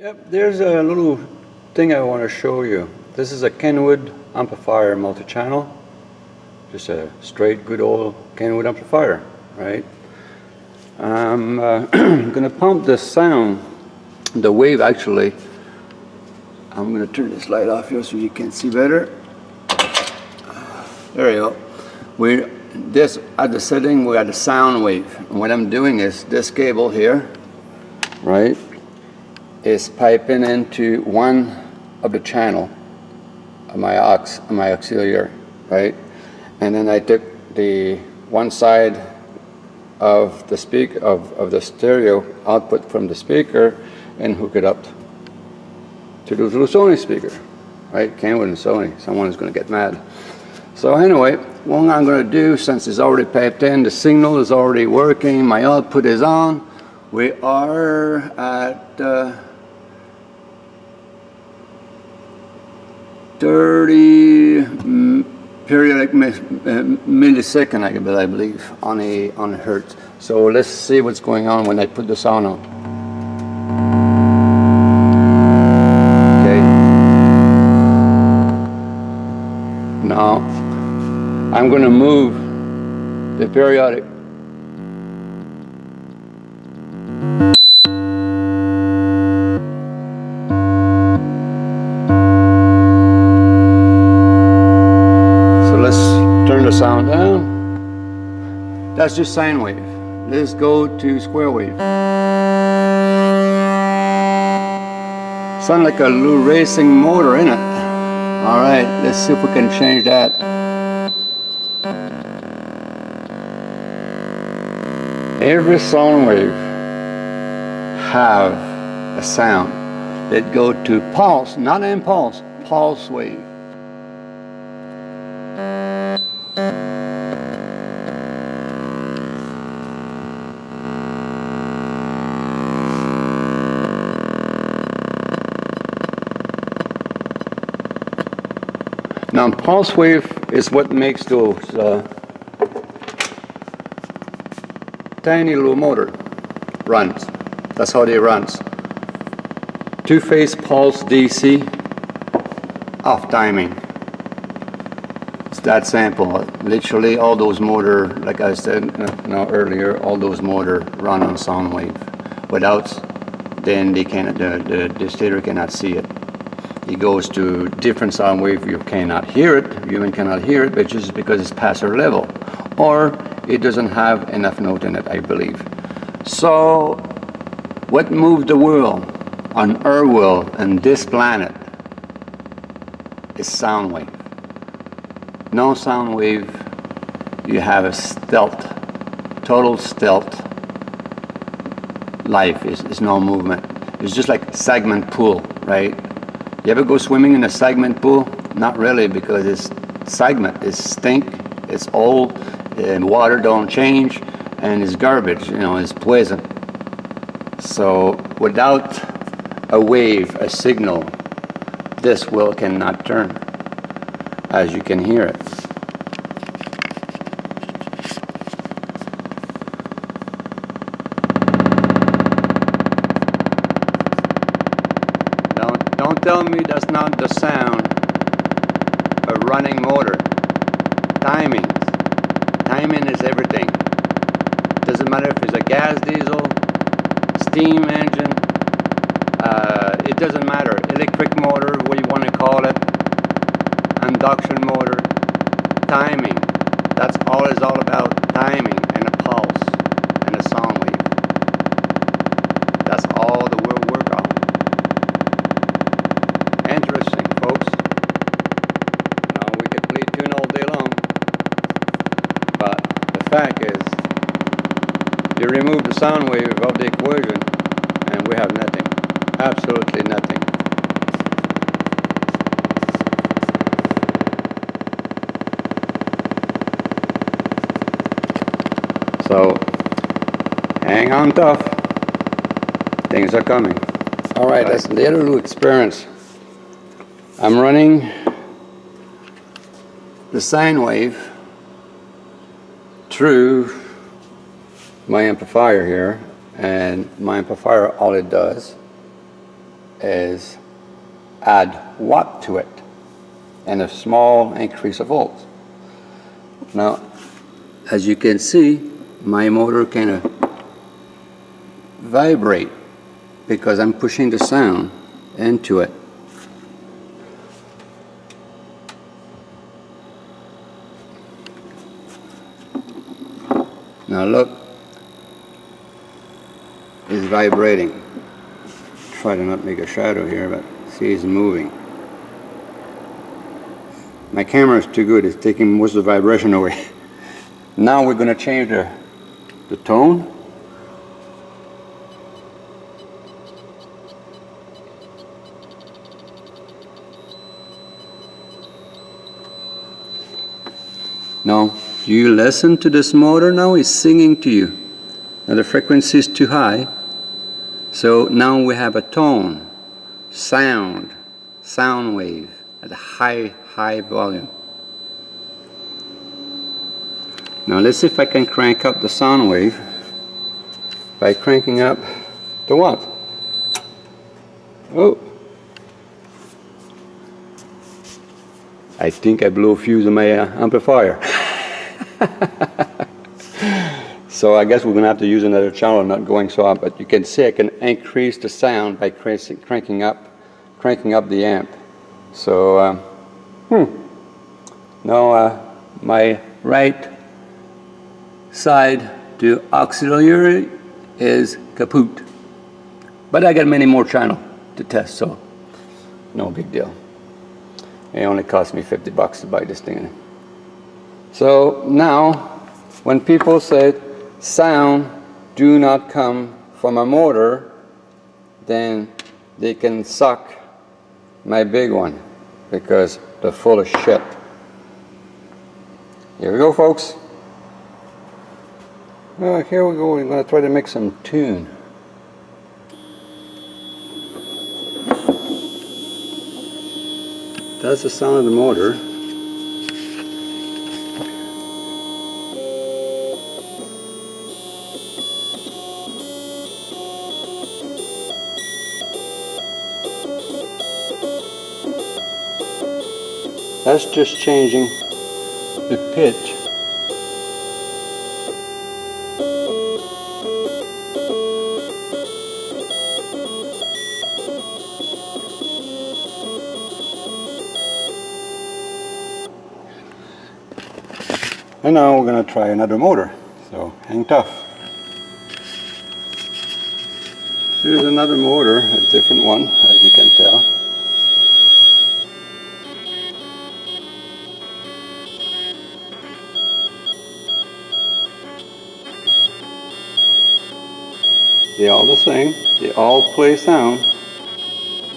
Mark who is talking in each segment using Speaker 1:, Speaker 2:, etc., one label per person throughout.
Speaker 1: Yep, there's a little thing I want to show you. This is a Kenwood amplifier multi-channel. Just a straight good old Kenwood amplifier, right? I'm going to pump the sound, the wave actually. I'm going to turn this light off here so you can see better. There you go. At the setting, we got the sound wave. And what I'm doing is this cable here, right, is piping into one of the channel of my auxiliary, right? And then I took the one side of the the stereo output from the speaker and hook it up to those little Sony speakers, right? Kenwood and Sony. Someone is going to get mad. So anyway, what I'm going to do, since it's already piped in, the signal is already working, my output is on. We are at 30 periodic millisecond, I believe, on a hertz. So let's see what's going on when I put the sound on. Okay. Now I'm going to move the periodic. Sound down. That's just sine wave. Let's go to square wave. Sound like a little racing motor, innit? Alright, let's see if we can change that. Every sound wave have a sound that go to pulse, not impulse, pulse wave. Now, pulse wave is what makes those tiny little motor runs. That's how they runs. Two-phase pulse DC off timing. It's that simple. Literally, all those motor, like I said earlier, all those motor run on sound wave. Without, then they cannot. The stereo cannot see it. It goes to different sound wave. You cannot hear it. Human cannot hear it, but just because it's past our level, or it doesn't have enough note in it, I believe. So, what moved the world on our world and this planet is sound wave. No sound wave, you have a stealth, total stealth life. Is no movement. It's just like segment pool, right? You ever go swimming in a segment pool? Not really, because it's segment, it's stink, it's old, and water don't change, and it's garbage, it's poison. So without a wave, a signal, this wheel cannot turn, as you can hear it. Don't tell me that's not the sound of running motor. Timing is everything. Doesn't matter if it's a gas, diesel, steam engine, it doesn't matter. Electric motor, what you want to call it, induction motor, timing. That's all it's all about, timing and a pulse and a sound wave. That's all the world work on. Interesting, folks. We could play tune all day long, but the fact is, you remove the sound wave of the equation, and we have nothing. Absolutely nothing. So, hang on tough. Things are coming. All right, that's the other little experience. I'm running the sine wave through my amplifier here, and my amplifier, all it does is add watt to it and a small increase of volts. Now, as you can see, my motor kind of vibrate because I'm pushing the sound into it. Now look, it's vibrating. Try to not make a shadow here, but see, it's moving. My camera is too good, it's taking most of the vibration away. Now we're going to change the tone. Now, do you listen to this motor now? It's singing to you. Now the frequency is too high. So now we have a tone, sound wave at a high volume. Now let's see if I can crank up the sound wave by cranking up the what? Oh, I think I blew a fuse in my amplifier. So I guess we're going to have to use another channel, not going so up, but you can see I can increase the sound by cranking up the amp. So now my right side to auxiliary is kaput, but I got many more channels to test, so no big deal. It only cost me $50 to buy this thing. So now when people say sound do not come from a motor, then they can suck my big one because they're full of shit. Here we go, folks. Here we go. We're going to try to make some tune. That's the sound of the motor. That's just changing the pitch. And now we're going to try another motor, so hang tough. Here's another motor, a different one, as you can tell. They're all the same, they all play sound,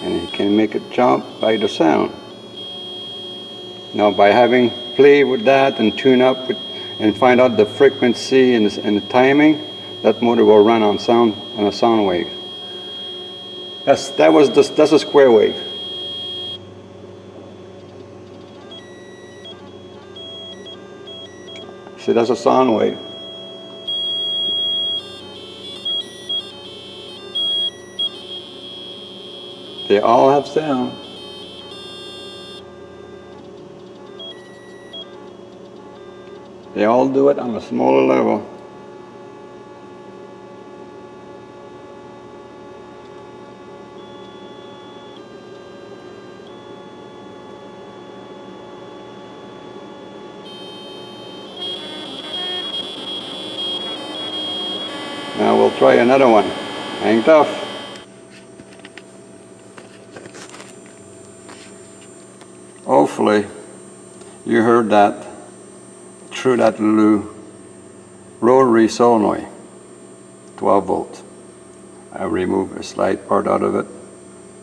Speaker 1: and you can make it jump by the sound. Now by having play with that and tune up with, and find out the frequency and the timing, that motor will run on sound, on a sound wave. That's a square wave. See, that's a sound wave. They all have sound. They all do it on a smaller level. Now we'll try another one. Hang tough. Hopefully you heard that through that little rotary solenoid, 12 volt. I removed a slight part out of it,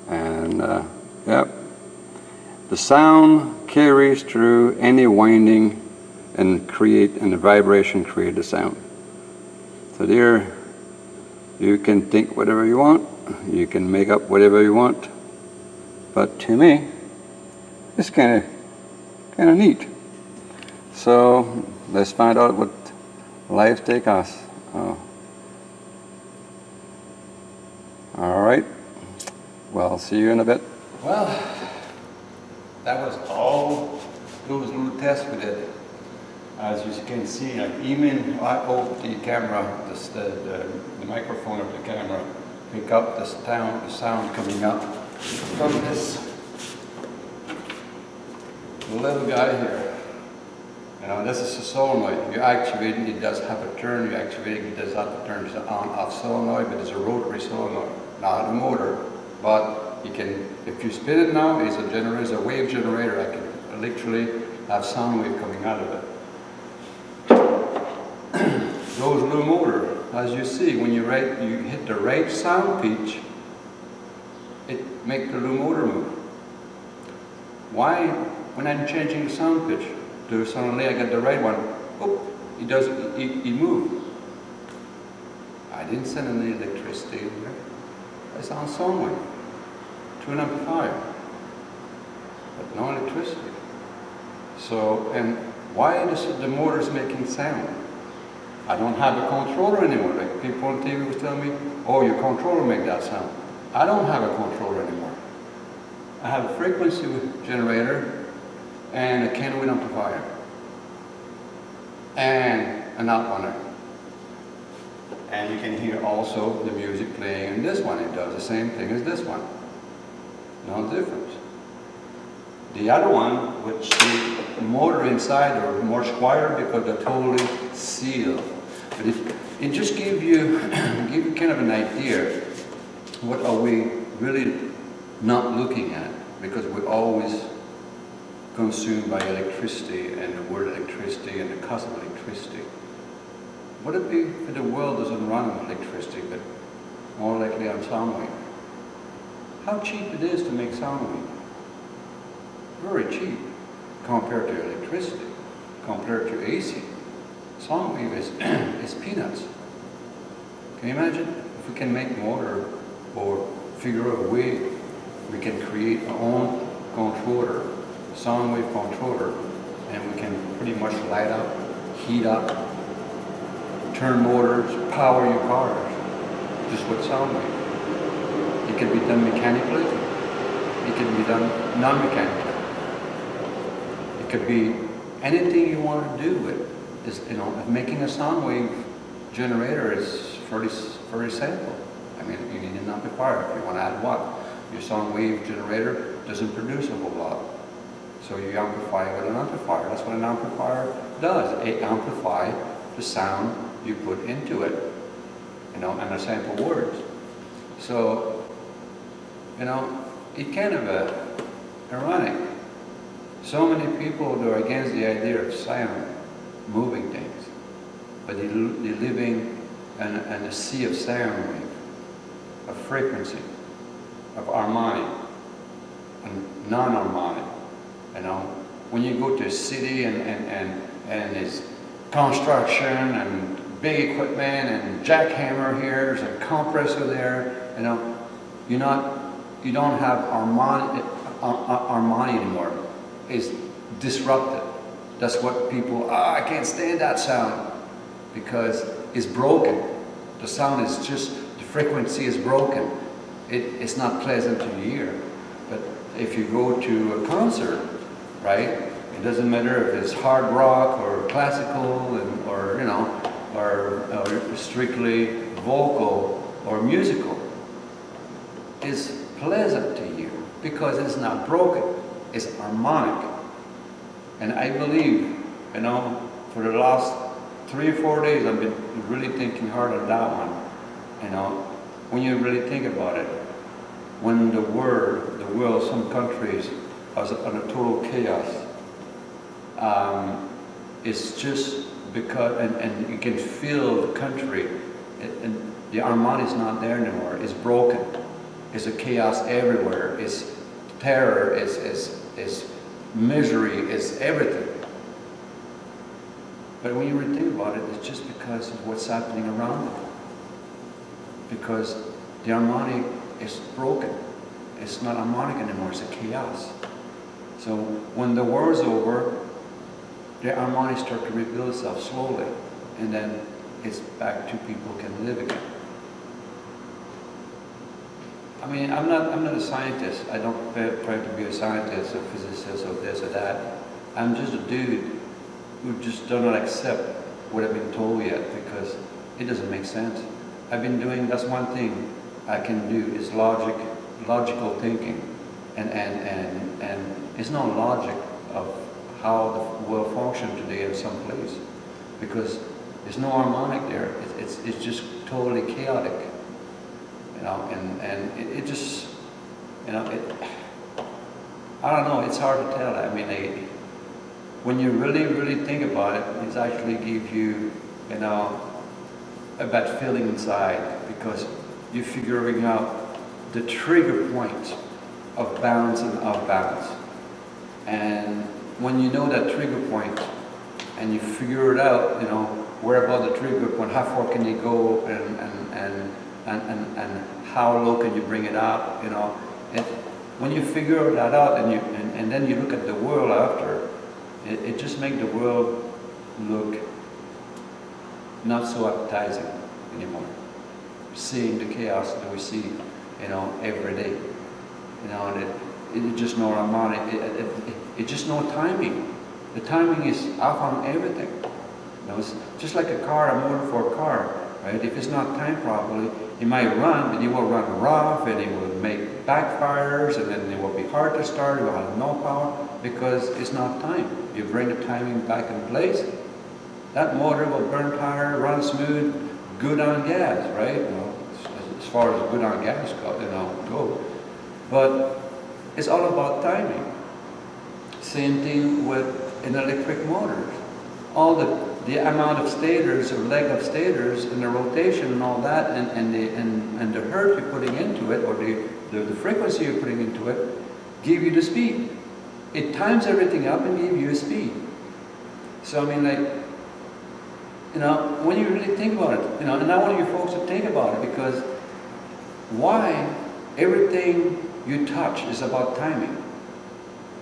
Speaker 1: and yep, the sound carries through any winding and the vibration create the sound. So there, you can think whatever you want, you can make up whatever you want, but to me, it's kind of neat. So let's find out what life takes us. All right, Well, see you in a bit.
Speaker 2: Well, that was all those little tests we did. As you can see, like even I hope the camera, the microphone of the camera, pick up the sound coming up from this little guy here. You know, this is a solenoid. You activate it, it does have a turn. You activate it, it does have a turn. It's an on-off solenoid, but it's a rotary solenoid, not a motor. But you can, if you spin it now, it's a generator, it's a wave generator. I can literally have sound wave coming out of it. Those little motor, as you see, when you hit the right sound pitch, it makes the little motor move. Why, when I'm changing the sound pitch, do suddenly I get the right one, whoop, it moves. I didn't send any electricity in there. I sound sound wave to an amplifier, but no electricity. So, and why the motor is making sound? I don't have a controller anymore. Like people on TV was telling me, oh, your controller make that sound. I don't have a controller anymore. I have a frequency generator and a Kenwood amplifier and an outrunner. And you can hear also the music playing in this one. It does the same thing as this one. No difference. The other one, which the motor inside are more square because they're totally sealed. But it just gives you kind of an idea what are we really not looking at, because we're always consumed by electricity and the word electricity and the cost of electricity. What if the world doesn't run on electricity, but more likely on sound wave? How cheap it is to make sound wave? Very cheap compared to electricity, compared to AC. Sound wave is peanuts. Can you imagine if we can make motor or figure out a way we can create our own controller, sound wave controller, and we can pretty much light up, heat up, turn motors, power your cars, just with sound wave. It can be done mechanically, it can be done non-mechanically. It could be anything you want to do with this, you know, making a sound wave generator is very simple. I mean, you need an amplifier if you want to add what? Your sound wave generator doesn't produce a whole lot. So you amplify it with an amplifier. That's what an amplifier does. It amplifies the sound you put into it, you know, and the sample words. So, you know, it's kind of ironic. So many people are against the idea of sound moving things, but they're living in a sea of sound wave, of frequency, of harmonic and non-harmonic. You know, when you go to a city and there's construction and big equipment and jackhammer here and compressor there, you know, you don't have harmony anymore. It's disrupted. That's what people, I can't stand that sound because it's broken. The sound is just, the frequency is broken. It's not pleasant to the ear. But if you go to a concert, right, it doesn't matter if it's hard rock or classical or you know, or strictly vocal or musical, it's pleasant to you because it's not broken. Is harmonic. And I believe, you know, for the last 3 or 4 days I've been really thinking hard on that one. You know, when you really think about it, when the world, some countries are on a total chaos, it's just because, and you can feel the country, and the harmony is not there anymore, it's broken. It's a chaos everywhere, it's terror, it's misery, it's everything. But when you really think about it, it's just because of what's happening around it. Because the harmonic is broken. It's not harmonic anymore, it's a chaos. So when the war is over, the harmony starts to rebuild itself slowly, and then it's back to people can live again. I mean, I'm not a scientist. I don't try to be a scientist, a physicist, or this or that. I'm just a dude who just does not accept what I've been told yet because it doesn't make sense. I've been doing, that's one thing I can do is logical thinking, and it's no logic of how the world functions today in some place, because there's no harmonic there. It's just totally chaotic, you know, and it just, you know, I don't know, it's hard to tell. I mean, when you really think about it, it actually gives you, you know, a bad feeling inside, because you're figuring out the trigger point of bounds and off bounds. And when you know that trigger point and you figure it out, you know, where about the trigger point, how far can you go, and how low can you bring it up, you know. When you figure that out and then you look at the world after, it just makes the world look not so appetizing anymore. Seeing the chaos that we see, you know, every day, you know, and it's just no harmonic. It's just no timing. The timing is off on everything. You know, it's just like a car, a motor for a car, right? If it's not timed properly, it might run, but it will run rough, and it will make backfires, and then it will be hard to start. It will have no power because it's not timed. You bring the timing back in place, that motor will burn tire, run smooth, good on gas, right? You know, as far as good on gas go. But it's all about timing. Same thing with an electric motor. All the amount of stators or leg of stators and the rotation and all that, and the hertz you're putting into it, or the frequency you're putting into it, give you the speed. It times everything up and gives you a speed. So I mean, like, you know, when you really think about it, you know, and I want you folks to think about it, because why everything you touch is about timing?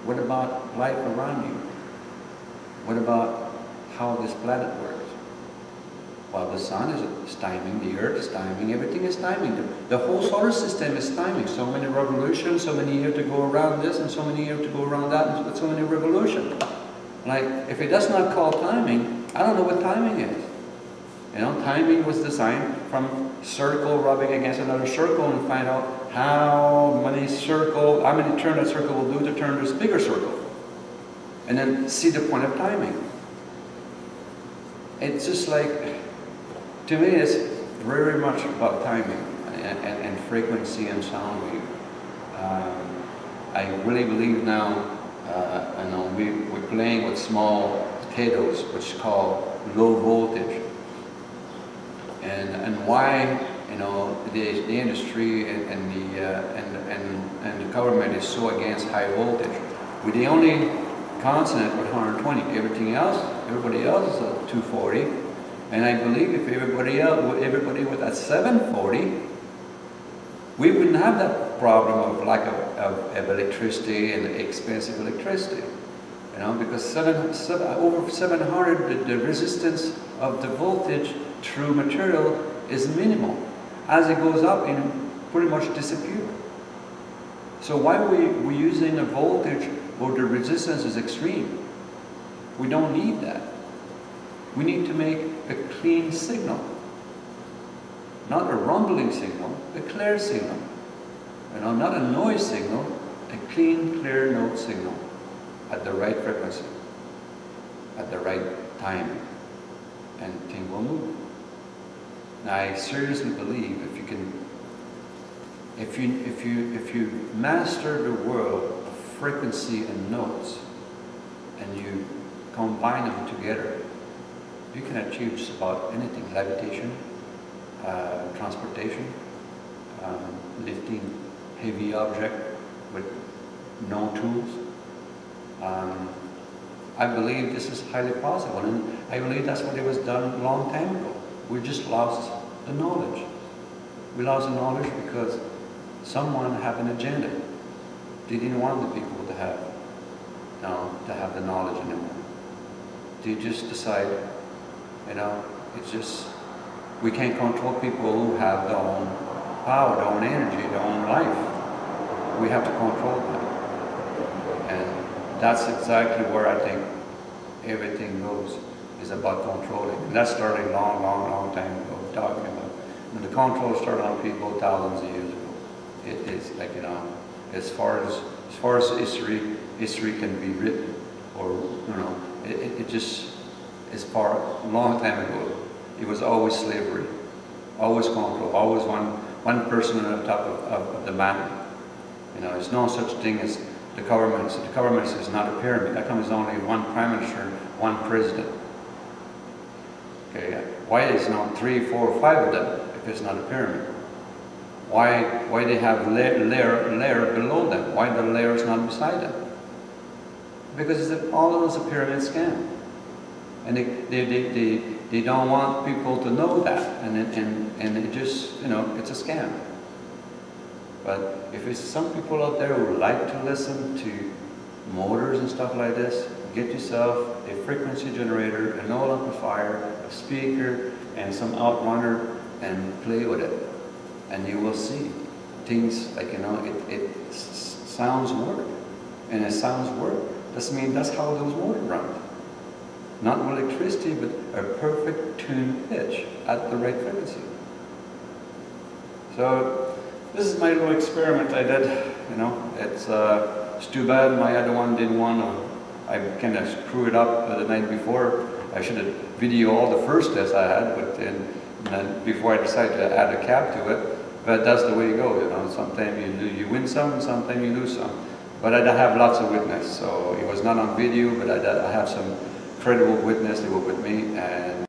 Speaker 2: What about life around you? What about how this planet works? Well, the sun is timing, the earth is timing, everything is timing. The whole solar system is timing. So many revolutions, so many years to go around this, and so many years to go around that, and so many revolutions. Like, if it does not call timing, I don't know what timing is. You know, timing was designed from circle rubbing against another circle and find out how many turn that circle will do to turn this bigger circle. And then see the point of timing. It's just like, to me, it's very much about timing and frequency and sound wave. I really believe now, you know, we're playing with small potatoes, which is called low voltage. And why, you know, the industry and the government is so against high voltage. We're the only continent with 120. Everybody else is at 240. And I believe if everybody was at 740, we wouldn't have that problem of lack of electricity and expensive electricity. You know, because over 700, the resistance of the voltage through material is minimal. As it goes up, it pretty much disappears. So why are we using a voltage where the resistance is extreme? We don't need that. We need to make a clean signal. Not a rumbling signal, a clear signal. You know, not a noise signal, a clean, clear note signal at the right frequency, at the right time, and things will move. Now, I seriously believe if you master the world of frequency and notes, and you combine them together, you can achieve just about anything: levitation, transportation, lifting heavy object with no tools. I believe this is highly possible, and I believe that's what it was done a long time ago. We just lost the knowledge. We lost the knowledge because someone had an agenda. They didn't want the people to have the knowledge anymore. They just decide, you know, it's just, we can't control people who have their own power, their own energy, their own life. We have to control them. And that's exactly where I think everything goes, is about controlling. And that started a long, long, long time ago, talking about. When the control started on people thousands of years ago. It is like, you know, as far as history can be written, or, you know, it just is far, a long time ago. It was always slavery, always control, always one person on the top of the mountain. You know, there's no such thing as the government. So the government is not a pyramid. That comes only one prime minister, one president. Okay, why is not 3, 4, 5 of them if it's not a pyramid? Why they have layer below them? Why the layer is not beside them? Because all of those a pyramid scam, and they don't want people to know that, and it just, you know, it's a scam. But if it's some people out there who like to listen to motors and stuff like this, get yourself a frequency generator, an old amplifier, a speaker, and some outrunner, and play with it. And you will see things like, you know, it sounds work. And it sounds work. Doesn't mean that's how those motors run. Not with electricity, but a perfect tuned pitch at the right frequency. So this is my little experiment I did. You know, it's too bad my other one didn't want to. I kind of screwed it up the night before. I should have videoed all the first tests I had, but then before I decided to add a cap to it. But that's the way you go, you know. Sometimes you win some, sometimes you lose some. But I have lots of witness, so it was not on video, but I have some credible witness that were with me, and